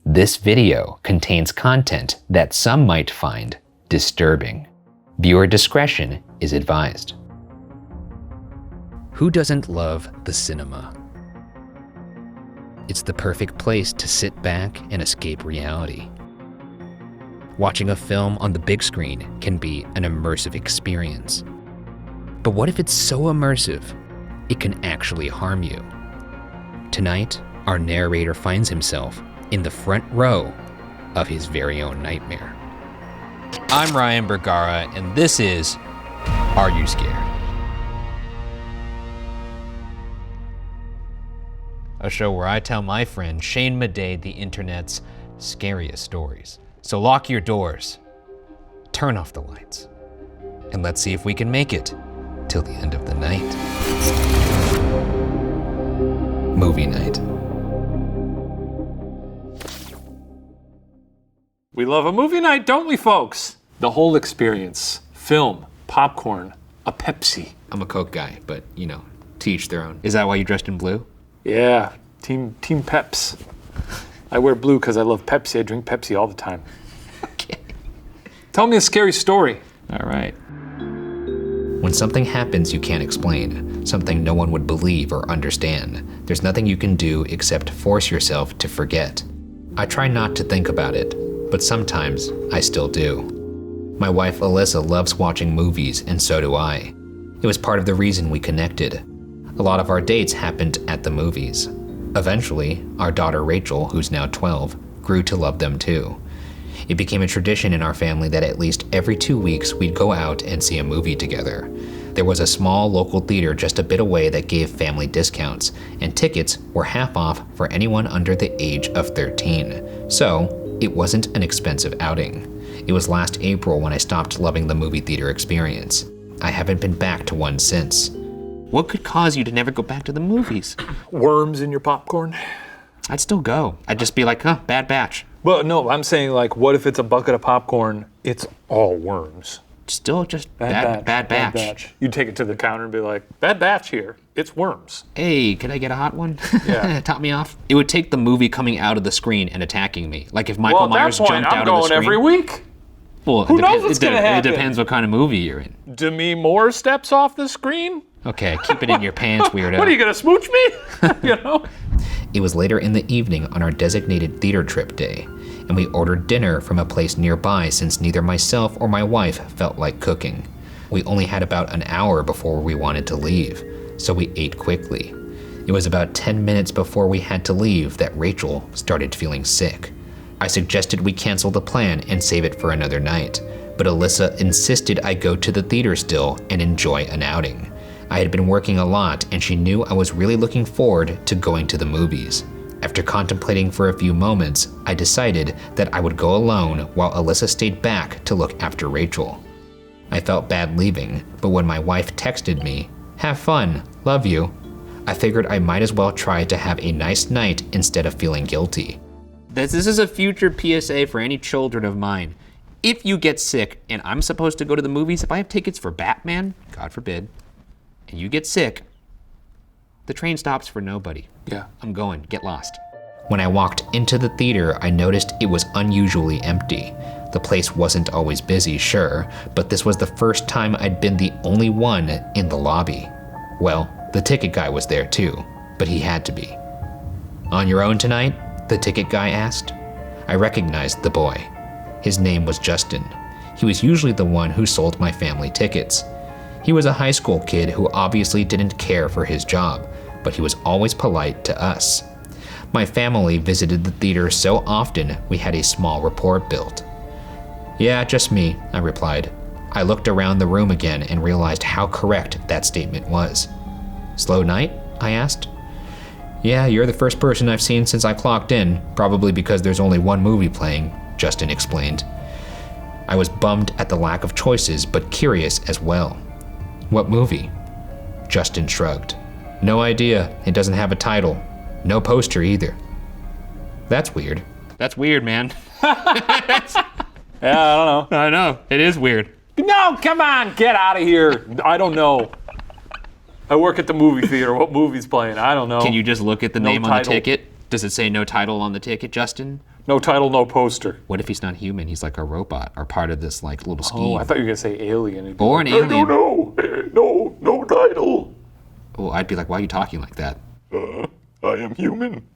This video contains content that some might find disturbing. Viewer discretion is advised. Who doesn't love the cinema? It's the perfect place to sit back and escape reality. Watching a film on the big screen can be an immersive experience. But what if it's so immersive, it can actually harm you? Tonight, our narrator finds himself in the front row of his very own nightmare. I'm Ryan Bergara, and this is Are You Scared? A show where I tell my friend Shane Madej the internet's scariest stories. So lock your doors, turn off the lights, and let's see if we can make it till the end of the night. Movie night. We love a movie night, don't we, folks? The whole experience. Film, popcorn, a Pepsi. I'm a Coke guy, but to each their own. Is that why you dressed in blue? Yeah, Team Peps. I wear blue because I love Pepsi. I drink Pepsi all the time. Okay. Tell me a scary story. All right. When something happens you can't explain, something no one would believe or understand, there's nothing you can do except force yourself to forget. I try not to think about it, but sometimes I still do. My wife Alyssa loves watching movies, and so do I. It was part of the reason we connected. A lot of our dates happened at the movies. Eventually, our daughter Rachel, who's now 12, grew to love them too. It became a tradition in our family that at least every 2 weeks we'd go out and see a movie together. There was a small local theater just a bit away that gave family discounts, and tickets were half off for anyone under the age of 13. So, it wasn't an expensive outing. It was last April when I stopped loving the movie theater experience. I haven't been back to one since. What could cause you to never go back to the movies? Worms in your popcorn? I'd still go. I'd just be like, bad batch. Well, no, I'm saying what if it's a bucket of popcorn, it's all worms? Still just bad batch. You'd take it to the counter and be like, bad batch here, it's worms. Hey, can I get a hot one? Yeah. Top me off. It would take the movie coming out of the screen and attacking me. Like if Michael Myers jumped out of the screen. I'm going every week. Well, Who knows what's going to happen? It depends what kind of movie you're in. Demi Moore steps off the screen? Okay, keep it in your pants, weirdo. What, are you going to smooch me? It was later in the evening on our designated theater trip day, and we ordered dinner from a place nearby since neither myself or my wife felt like cooking. We only had about an hour before we wanted to leave, so we ate quickly. It was about 10 minutes before we had to leave that Rachel started feeling sick. I suggested we cancel the plan and save it for another night, but Alyssa insisted I go to the theater still and enjoy an outing. I had been working a lot and she knew I was really looking forward to going to the movies. After contemplating for a few moments, I decided that I would go alone while Alyssa stayed back to look after Rachel. I felt bad leaving, but when my wife texted me, "Have fun, love you," I figured I might as well try to have a nice night instead of feeling guilty. This is a future PSA for any children of mine. If you get sick and I'm supposed to go to the movies, if I have tickets for Batman, God forbid, and you get sick, the train stops for nobody. Yeah. I'm going, get lost. When I walked into the theater, I noticed it was unusually empty. The place wasn't always busy, sure, but this was the first time I'd been the only one in the lobby. Well, the ticket guy was there too, but he had to be. On your own tonight? The ticket guy asked. I recognized the boy. His name was Justin. He was usually the one who sold my family tickets. He was a high school kid who obviously didn't care for his job, but he was always polite to us. My family visited the theater so often we had a small rapport built. Yeah, just me, I replied. I looked around the room again and realized how correct that statement was. Slow night? I asked. Yeah, you're the first person I've seen since I clocked in, probably because there's only one movie playing, Justin explained. I was bummed at the lack of choices, but curious as well. What movie? Justin shrugged. No idea. It doesn't have a title. No poster either. That's weird. That's weird, man. Yeah, I don't know. I know. It is weird. No, come on, get out of here. I don't know. I work at the movie theater. What movie's playing? I don't know. Can you just look at the name on the title. ticket? Does it say no title on the ticket, Justin? No title, no poster. What if he's not human? He's like a robot or part of this like little scheme. Oh, I thought you were gonna say alien. Or an alien. No title. Well, I'd be like, why are you talking like that? I am human.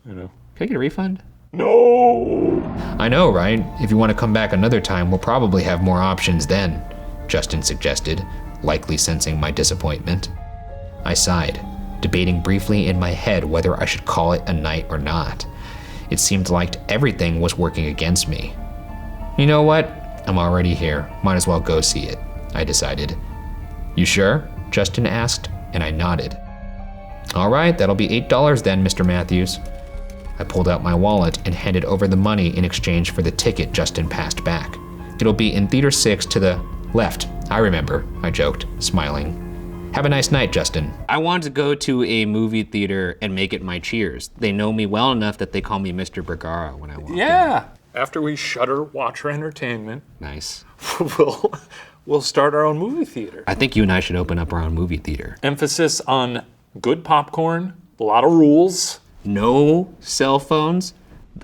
You know. Can I get a refund? No. I know, right? If you want to come back another time, we'll probably have more options then, Justin suggested, likely sensing my disappointment. I sighed, debating briefly in my head whether I should call it a night or not. It seemed like everything was working against me. You know what? I'm already here. Might as well go see it, I decided. You sure? Justin asked, and I nodded. All right, that'll be $8 then, Mr. Matthews. I pulled out my wallet and handed over the money in exchange for the ticket Justin passed back. It'll be in Theater 6 to the left. I remember, I joked, smiling. Have a nice night, Justin. I wanted to go to a movie theater and make it my Cheers. They know me well enough that they call me Mr. Bergara when I walk in. After we shutter Watcher Entertainment, Nice. we'll start our own movie theater. I think you and I should open up our own movie theater. Emphasis on good popcorn, a lot of rules. No cell phones.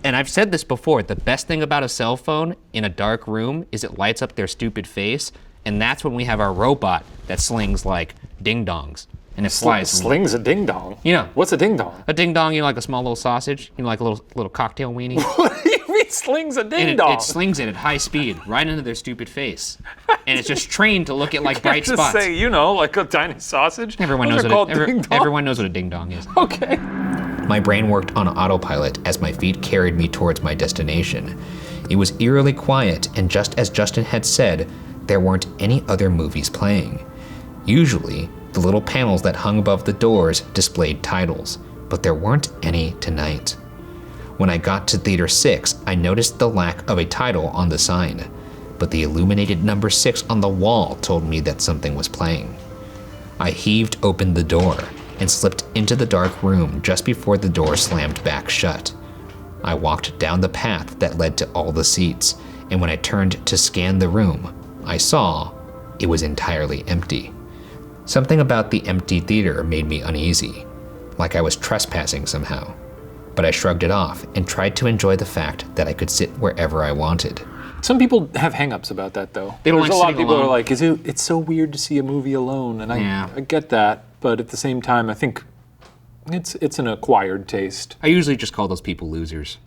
And I've said this before, the best thing about a cell phone in a dark room is it lights up their stupid face, and that's when we have our robot that slings like ding-dongs. And it flies. Slings a ding-dong? You know. What's a ding-dong? A ding-dong, you know, like a small little sausage, you know, like a little cocktail weenie. What do you mean slings a ding-dong? And it slings it at high speed right into their stupid face. And it's just trained to look at like bright just spots. say, you know, like a tiny sausage. Everyone knows what a ding-dong is. Okay. My brain worked on autopilot as my feet carried me towards my destination. It was eerily quiet, and just as Justin had said, there weren't any other movies playing. Usually, the little panels that hung above the doors displayed titles, but there weren't any tonight. When I got to Theater 6, I noticed the lack of a title on the sign, but the illuminated number 6 on the wall told me that something was playing. I heaved open the door and slipped into the dark room just before the door slammed back shut. I walked down the path that led to all the seats, and when I turned to scan the room, I saw it was entirely empty. Something about the empty theater made me uneasy, like I was trespassing somehow. But I shrugged it off and tried to enjoy the fact that I could sit wherever I wanted. Some people have hang-ups about that, though. They don't There's like a lot of sitting people alone. are like, it's so weird to see a movie alone, and I get that, but at the same time, I think it's an acquired taste. I usually just call those people losers.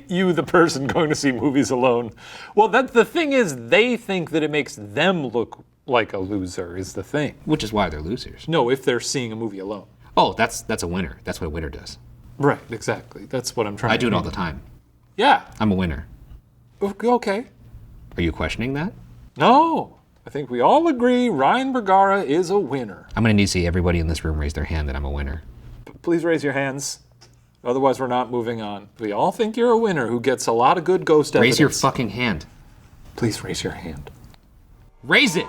You, the person going to see movies alone. Well, the thing is, they think that it makes them look like a loser is the thing. Which is why they're losers. No, if they're seeing a movie alone. Oh, that's a winner. That's what a winner does. Right, exactly. That's what I'm trying to I do it mean. all the time. Yeah. I'm a winner. Okay. Are you questioning that? No. I think we all agree Ryan Bergara is a winner. I'm gonna need to see everybody in this room raise their hand that I'm a winner. Please raise your hands. Otherwise, we're not moving on. We all think you're a winner who gets a lot of good ghost evidence. Raise your fucking hand. Please raise your hand. Raise it!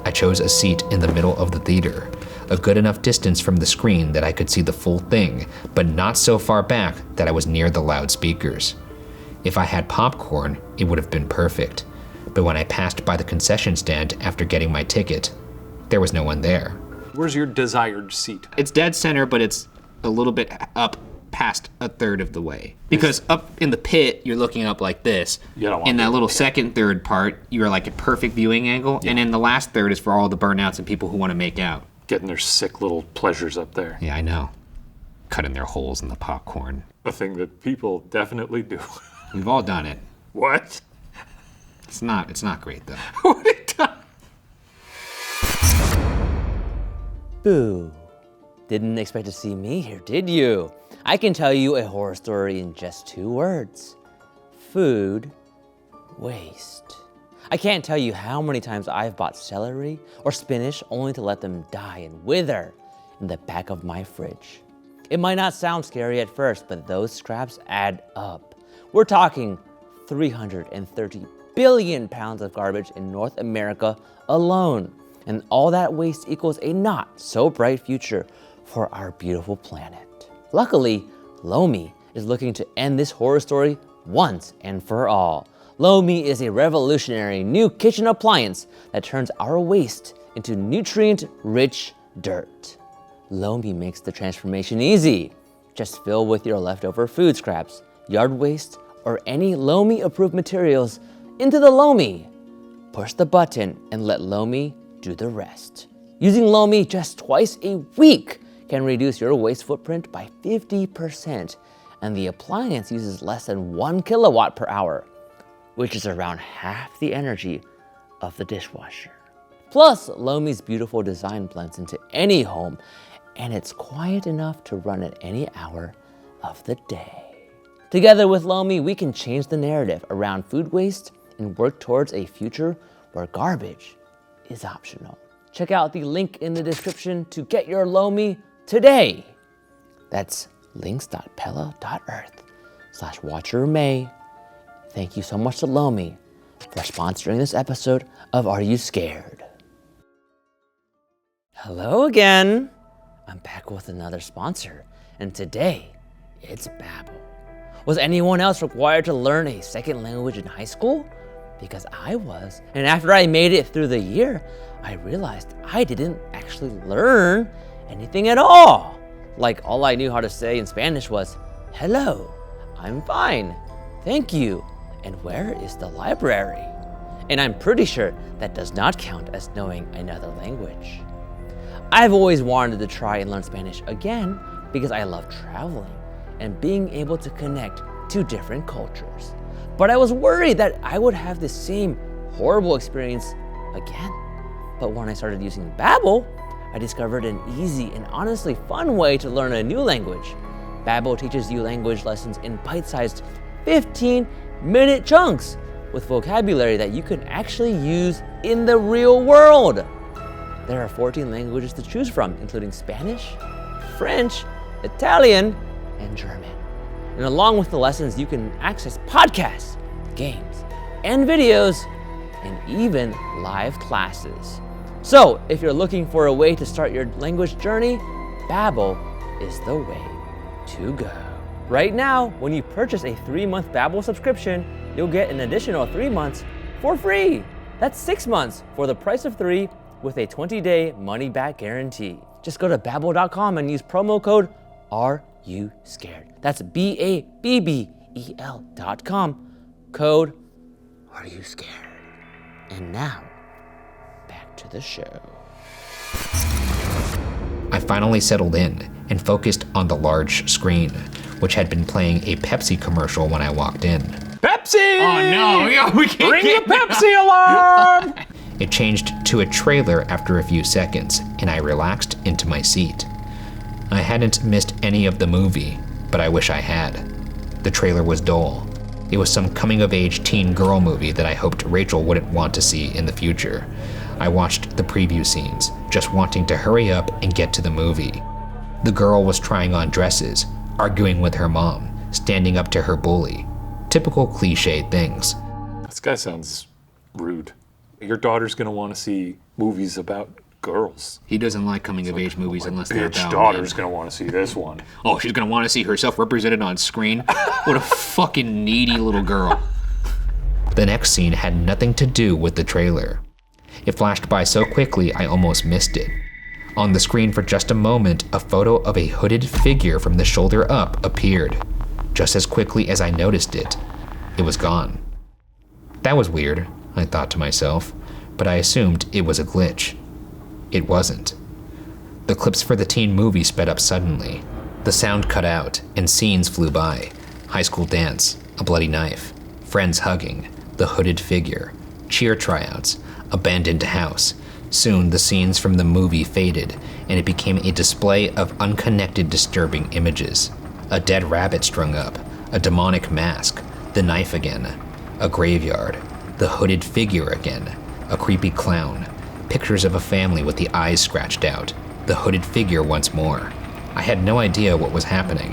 I chose a seat in the middle of the theater, a good enough distance from the screen that I could see the full thing, but not so far back that I was near the loudspeakers. If I had popcorn, it would have been perfect, but when I passed by the concession stand after getting my ticket, there was no one there. Where's your desired seat? It's dead center, but it's a little bit up past a third of the way. Because up in the pit, you're looking up like this. You don't want in to that be little in the pit. second third part, you're like a perfect viewing angle. Yeah. And then the last third is for all the burnouts and people who want to make out. Getting their sick little pleasures up there. Yeah, I know. Cutting their holes in the popcorn. A thing that people definitely do. We've all done it. What? It's not great though. What it done? Boo. Didn't expect to see me here, did you? I can tell you a horror story in just 2 words. Food waste. I can't tell you how many times I've bought celery or spinach only to let them die and wither in the back of my fridge. It might not sound scary at first, but those scraps add up. We're talking 330 billion pounds of garbage in North America alone. And all that waste equals a not so bright future for our beautiful planet. Luckily, Lomi is looking to end this horror story once and for all. Lomi is a revolutionary new kitchen appliance that turns our waste into nutrient-rich dirt. Lomi makes the transformation easy. Just fill with your leftover food scraps, yard waste, or any Lomi-approved materials into the Lomi. Push the button and let Lomi do the rest. Using Lomi just twice a week can reduce your waste footprint by 50%, and the appliance uses less than 1 kilowatt per hour, which is around half the energy of the dishwasher. Plus, Lomi's beautiful design blends into any home, and it's quiet enough to run at any hour of the day. Together with Lomi, we can change the narrative around food waste and work towards a future where garbage is optional. Check out the link in the description to get your Lomi today. That's links.pella.earth/watchermay. Thank you so much to Lomi for sponsoring this episode of Are You Scared? Hello again. I'm back with another sponsor, and today it's Babbel. Was anyone else required to learn a second language in high school? Because I was, and after I made it through the year, I realized I didn't actually learn anything at all. Like, all I knew how to say in Spanish was, hello, I'm fine, thank you, and where is the library? And I'm pretty sure that does not count as knowing another language. I've always wanted to try and learn Spanish again because I love traveling and being able to connect to different cultures. But I was worried that I would have the same horrible experience again. But when I started using Babbel, I discovered an easy and honestly fun way to learn a new language. Babbel teaches you language lessons in bite-sized 15-minute chunks with vocabulary that you can actually use in the real world. There are 14 languages to choose from, including Spanish, French, Italian, and German. And along with the lessons, you can access podcasts, games, and videos, and even live classes. So, if you're looking for a way to start your language journey, Babbel is the way to go. Right now, when you purchase a 3-month Babbel subscription, you'll get an additional 3 months for free. That's 6 months for the price of 3 with a 20-day money-back guarantee. Just go to Babbel.com and use promo code RUSCARED. That's BABBEL.com. Code RUSCARED. And now, back to the show. I finally settled in and focused on the large screen, which had been playing a Pepsi commercial when I walked in. Pepsi! Oh no, we can't Ring the Pepsi alarm! It changed to a trailer after a few seconds, and I relaxed into my seat. I hadn't missed any of the movie, but I wish I had. The trailer was dull. It was some coming-of-age teen girl movie that I hoped Rachel wouldn't want to see in the future. I watched the preview scenes, just wanting to hurry up and get to the movie. The girl was trying on dresses, arguing with her mom, standing up to her bully. Typical cliche things. This guy sounds rude. Your daughter's gonna want to see movies about girls. He doesn't like coming-of-age movies unless they're about daughter's gonna want to see this one. Oh, she's gonna want to see herself represented on screen? What a fucking needy little girl. The next scene had nothing to do with the trailer. It flashed by so quickly I almost missed it. On the screen for just a moment, a photo of a hooded figure from the shoulder up appeared. Just as quickly as I noticed it, it was gone. That was weird, I thought to myself, but I assumed it was a glitch. It wasn't. The clips for the teen movie sped up suddenly. The sound cut out, and scenes flew by. High school dance, a bloody knife, friends hugging, the hooded figure, cheer tryouts, abandoned house. Soon the scenes from the movie faded, and it became a display of unconnected, disturbing images. A dead rabbit strung up, a demonic mask, the knife again, a graveyard, the hooded figure again, a creepy clown, pictures of a family with the eyes scratched out, the hooded figure once more. I had no idea what was happening.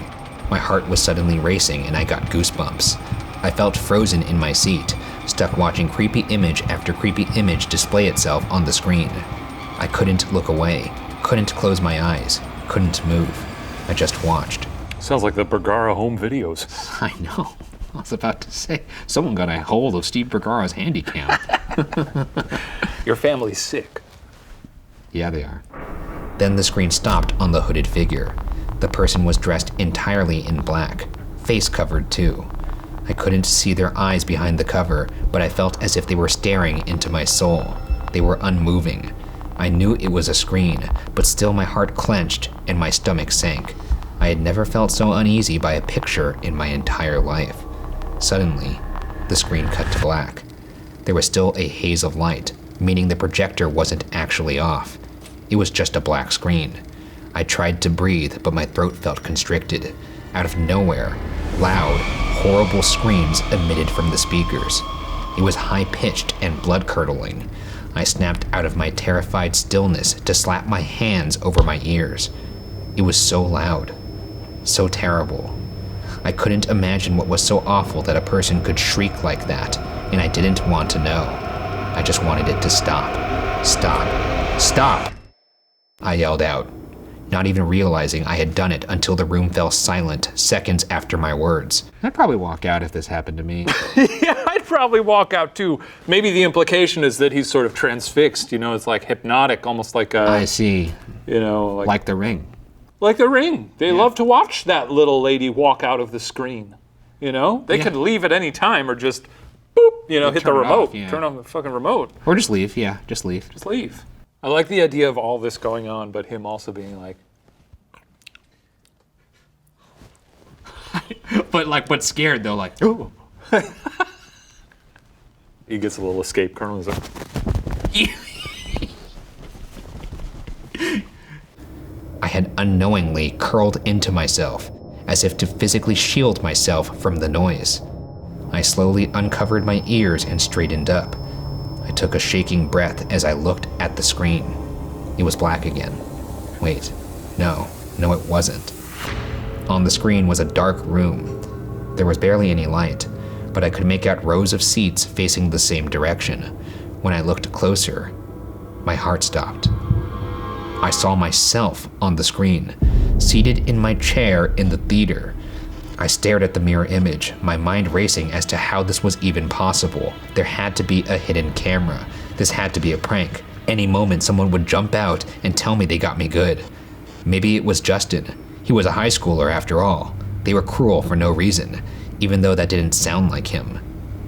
My heart was suddenly racing and I got goosebumps. I felt frozen in my seat, stuck watching creepy image after creepy image display itself on the screen. I couldn't look away, couldn't close my eyes, couldn't move. I just watched. Sounds like the Bergara home videos. I know. I was about to say, someone got a hold of Steve Bergara's handy cam. Your family's sick. Yeah, they are. Then the screen stopped on the hooded figure. The person was dressed entirely in black, face covered too. I couldn't see their eyes behind the cover, but I felt as if they were staring into my soul. They were unmoving. I knew it was a screen, but still my heart clenched and my stomach sank. I had never felt so uneasy by a picture in my entire life. Suddenly, the screen cut to black. There was still a haze of light, meaning the projector wasn't actually off. It was just a black screen. I tried to breathe, but my throat felt constricted. Out of nowhere, loud, horrible screams emitted from the speakers. It was high-pitched and blood-curdling. I snapped out of my terrified stillness to slap my hands over my ears. It was so loud, so terrible. I couldn't imagine what was so awful that a person could shriek like that, and I didn't want to know. I just wanted it to stop. Stop. Stop! I yelled out, not even realizing I had done it until the room fell silent seconds after my words. I'd probably walk out if this happened to me. Yeah, I'd probably walk out too. Maybe the implication is that he's sort of transfixed, it's like hypnotic, almost like a... I see. Like The Ring. Like The Ring. They love to watch that little lady walk out of the screen. They could leave at any time or just, boop, hit the remote. Turn on the fucking remote. Or just leave, just leave. Just leave. I like the idea of all this going on, but him also being like... but scared though, like, ooh. He gets a little escape kernel. He's like... I had unknowingly curled into myself, as if to physically shield myself from the noise. I slowly uncovered my ears and straightened up. I took a shaking breath as I looked at the screen. It was black again. Wait, no, it wasn't. On the screen was a dark room. There was barely any light, but I could make out rows of seats facing the same direction. When I looked closer, my heart stopped. I saw myself on the screen, seated in my chair in the theater. I stared at the mirror image, my mind racing as to how this was even possible. There had to be a hidden camera. This had to be a prank. Any moment someone would jump out and tell me they got me good. Maybe it was Justin. He was a high schooler after all. They were cruel for no reason, even though that didn't sound like him.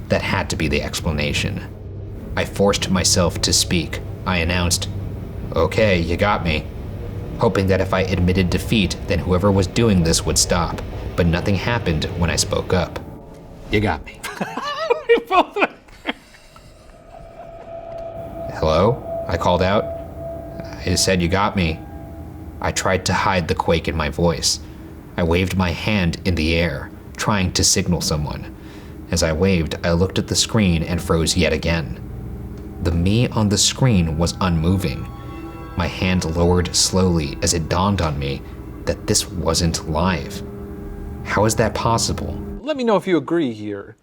That had to be the explanation. I forced myself to speak. I announced, "Okay, you got me," hoping that if I admitted defeat, then whoever was doing this would stop. But nothing happened when I spoke up. You got me. "Hello?" I called out. I said, "You got me." I tried to hide the quake in my voice. I waved my hand in the air, trying to signal someone. As I waved, I looked at the screen and froze yet again. The me on the screen was unmoving. My hand lowered slowly as it dawned on me that this wasn't live. How is that possible? Let me know if you agree here.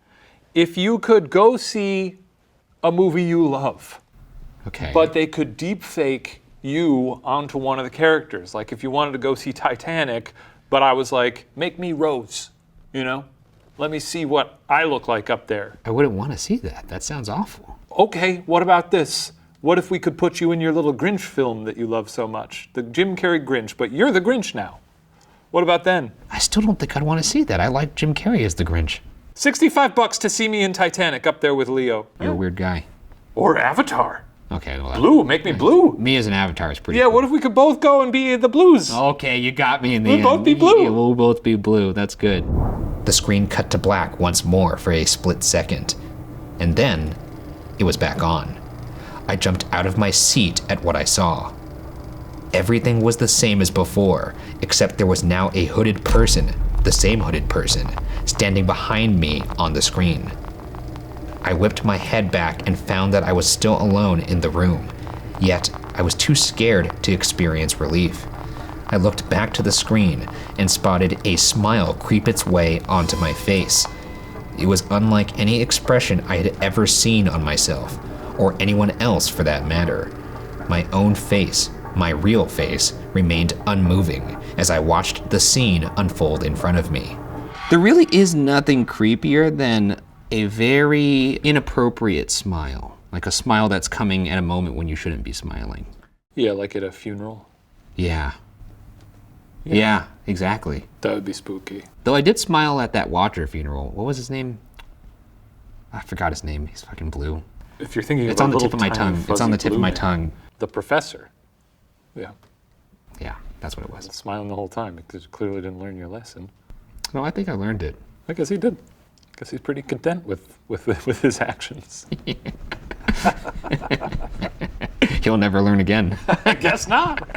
If you could go see a movie you love, Okay. but they could deep fake you onto one of the characters. Like if you wanted to go see Titanic, but I was like, make me Rose, Let me see what I look like up there. I wouldn't want to see that. That sounds awful. Okay, what about this? What if we could put you in your little Grinch film that you love so much? The Jim Carrey Grinch, but you're the Grinch now. What about then? I still don't think I'd want to see that. I like Jim Carrey as the Grinch. $65 to see me in Titanic up there with Leo. You're a weird guy. Or Avatar. Okay. Well, Blue, make me blue. Me as an Avatar is pretty Yeah, cool. what if we could both go and be the blues? Okay, you got me in the We'll end. both be blue. Yeah, we'll both be blue. That's good. The screen cut to black once more for a split second, and then it was back on. I jumped out of my seat at what I saw. Everything was the same as before, except there was now a hooded person, the same hooded person, standing behind me on the screen. I whipped my head back and found that I was still alone in the room, yet I was too scared to experience relief. I looked back to the screen and spotted a smile creep its way onto my face. It was unlike any expression I had ever seen on myself, or anyone else for that matter. My own face, my real face, remained unmoving as I watched the scene unfold in front of me. There really is nothing creepier than a very inappropriate smile. Like a smile that's coming at a moment when you shouldn't be smiling. Yeah, like at a funeral. Yeah. Yeah, exactly. That would be spooky. Though I did smile at that Watcher funeral. What was his name? I forgot his name. He's fucking blue. If you're thinking It's about on the little tip of my tiny tongue. It's on the fuzzy tip of blue my man. tongue. The professor. Yeah. Yeah, that's what it was. Smiling the whole time because you clearly didn't learn your lesson. No, I think I learned it. I guess he did. I guess he's pretty content with his actions. He'll never learn again. I guess not.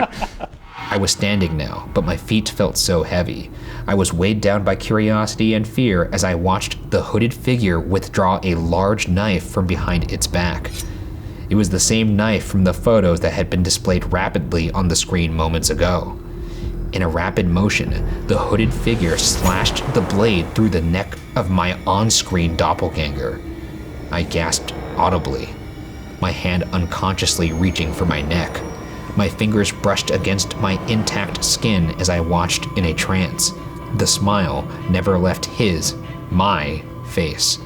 I was standing now, but my feet felt so heavy. I was weighed down by curiosity and fear as I watched the hooded figure withdraw a large knife from behind its back. It was the same knife from the photos that had been displayed rapidly on the screen moments ago. In a rapid motion, the hooded figure slashed the blade through the neck of my on-screen doppelganger. I gasped audibly, my hand unconsciously reaching for my neck. My fingers brushed against my intact skin as I watched in a trance. The smile never left my face.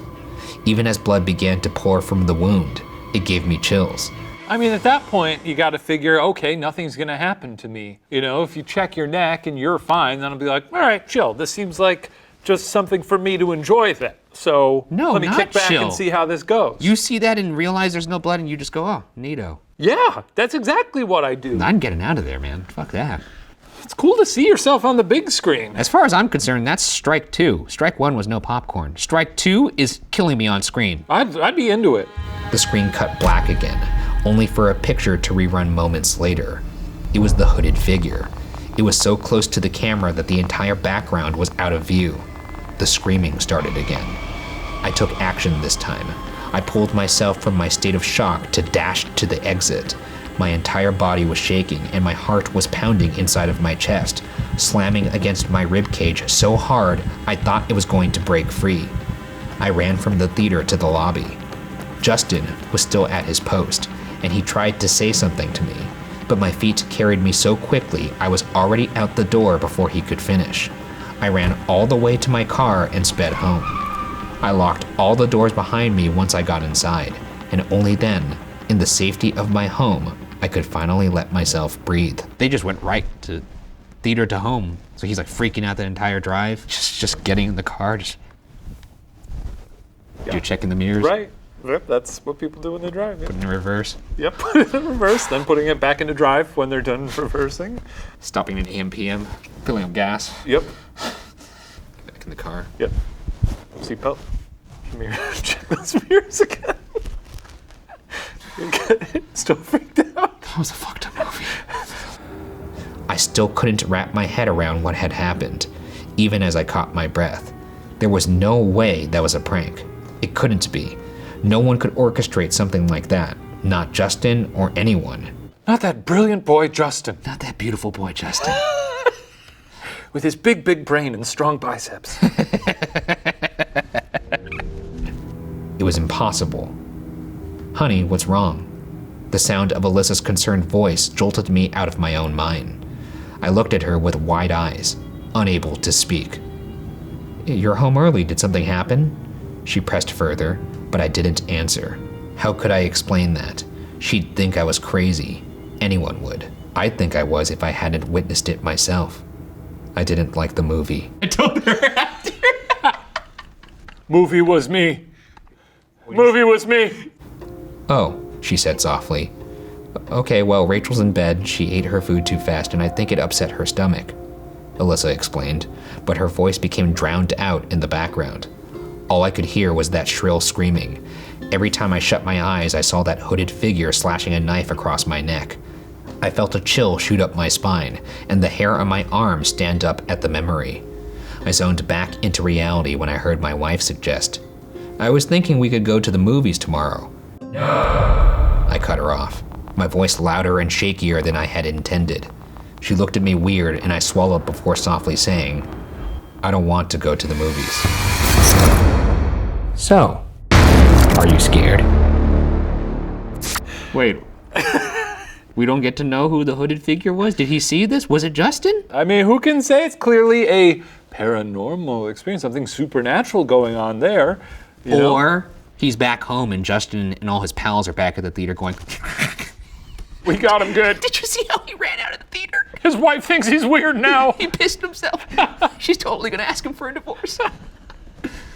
Even as blood began to pour from the wound, it gave me chills. I mean, at that point, you got to figure, okay, nothing's going to happen to me. You know, if you check your neck and you're fine, then I'll be like, all right, chill. This seems like just something for me to enjoy then. So No, let me not kick back chill. and see how this goes. You see that and realize there's no blood and you just go, oh, neato. Yeah, that's exactly what I do. I'm getting out of there, man. Fuck that. It's cool to see yourself on the big screen. As far as I'm concerned, that's strike 2. Strike 1 was no popcorn. Strike 2 is killing me on screen. I'd be into it. The screen cut black again, only for a picture to rerun moments later. It was the hooded figure. It was so close to the camera that the entire background was out of view. The screaming started again. I took action this time. I pulled myself from my state of shock to dash to the exit. My entire body was shaking and my heart was pounding inside of my chest, slamming against my ribcage so hard I thought it was going to break free. I ran from the theater to the lobby. Justin was still at his post, and he tried to say something to me, but my feet carried me so quickly I was already out the door before he could finish. I ran all the way to my car and sped home. I locked all the doors behind me once I got inside, and only then, in the safety of my home, I could finally let myself breathe. They just went right to theater to home. So he's like freaking out the entire drive, just getting in the car, you're checking the mirrors, Right. Yep, that's what people do when they drive. Yep. putting in reverse, Yep, put it in reverse, then putting it back into drive when they're done reversing. stopping at AM, PM, filling up gas, Yep, back in the car. yep. Seatbelt. Mirror. Check those mirrors again. Okay, still freaked out. That was a fucked up movie. I still couldn't wrap my head around what had happened, even as I caught my breath. There was no way that was a prank. It couldn't be. No one could orchestrate something like that. Not Justin or anyone. Not that brilliant boy, Justin, Not that beautiful boy, Justin. with his big, big brain and strong biceps. It was impossible. Honey, what's wrong? The sound of Alyssa's concerned voice jolted me out of my own mind. I looked at her with wide eyes, unable to speak. You're home early. Did something happen? She pressed further, but I didn't answer. How could I explain that? She'd think I was crazy. Anyone would. I'd think I was if I hadn't witnessed it myself. I didn't like the movie. I told her after. Movie was me. Movie was me. Oh, she said softly. Okay, well, Rachel's in bed. She ate her food too fast, and I think it upset her stomach. Alyssa explained, but her voice became drowned out in the background. All I could hear was that shrill screaming. Every time I shut my eyes, I saw that hooded figure slashing a knife across my neck. I felt a chill shoot up my spine, and the hair on my arm stand up at the memory. I zoned back into reality when I heard my wife suggest, I was thinking we could go to the movies tomorrow. No. I cut her off, my voice louder and shakier than I had intended. She looked at me weird, and I swallowed before softly saying, I don't want to go to the movies. So, are you scared? Wait. We don't get to know who the hooded figure was? Did he see this? Was it Justin? I mean, who can say it's clearly a paranormal experience, something supernatural going on there? You know? Or he's back home and Justin and all his pals are back at the theater going, We got him good. Did you see how he ran out of the theater? His wife thinks he's weird now. He pissed himself. She's totally gonna ask him for a divorce.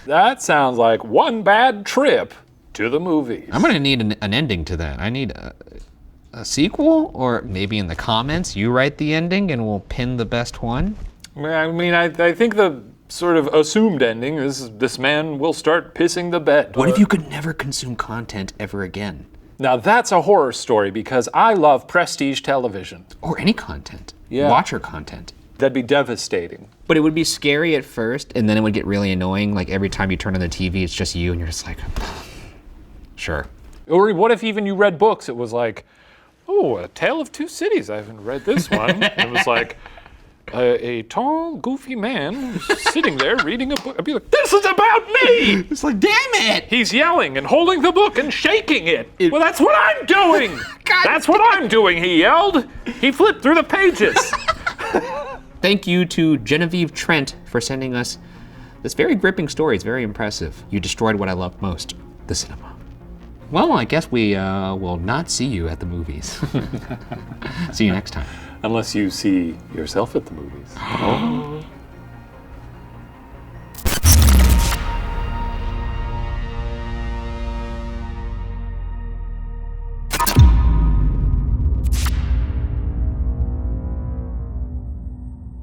That sounds like one bad trip to the movies. I'm gonna need an ending to that. I need a sequel, or maybe in the comments you write the ending and we'll pin the best one. I think the sort of assumed ending is this man will start pissing the bed. What if you could never consume content ever again? Now that's a horror story because I love prestige television. Or any content. Yeah. Watcher content. That'd be devastating. But it would be scary at first, and then it would get really annoying. Like every time you turn on the TV, it's just you, and you're just like, sure. Or what if even you read books? It was like, oh, A Tale of Two Cities. I haven't read this one. It was like a tall, goofy man sitting there reading a book. I'd be like, this is about me! It's like, damn it! He's yelling and holding the book and shaking it. Well, that's what I'm doing. That's what I'm doing, he yelled. He flipped through the pages. Thank you to Genevieve Trent for sending us this very gripping story. It's very impressive. You destroyed what I loved most, the cinema. Well, I guess we will not see you at the movies. See you next time. Unless you see yourself at the movies. Oh.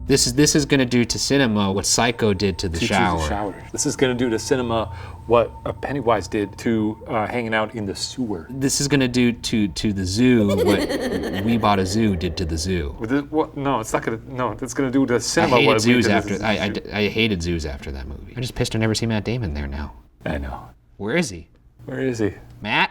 This is gonna do to cinema what Psycho did to the shower. This is going to do to cinema what Pennywise did to hanging out in the sewer. This is gonna do to the zoo what We Bought a Zoo did to the zoo. No, it's not going to. No, it's going to do to I cinema hated what we zoos did to after. the I hated zoos after that movie. I'm just pissed I never see Matt Damon there now. I know. Where is he? Where is he? Matt?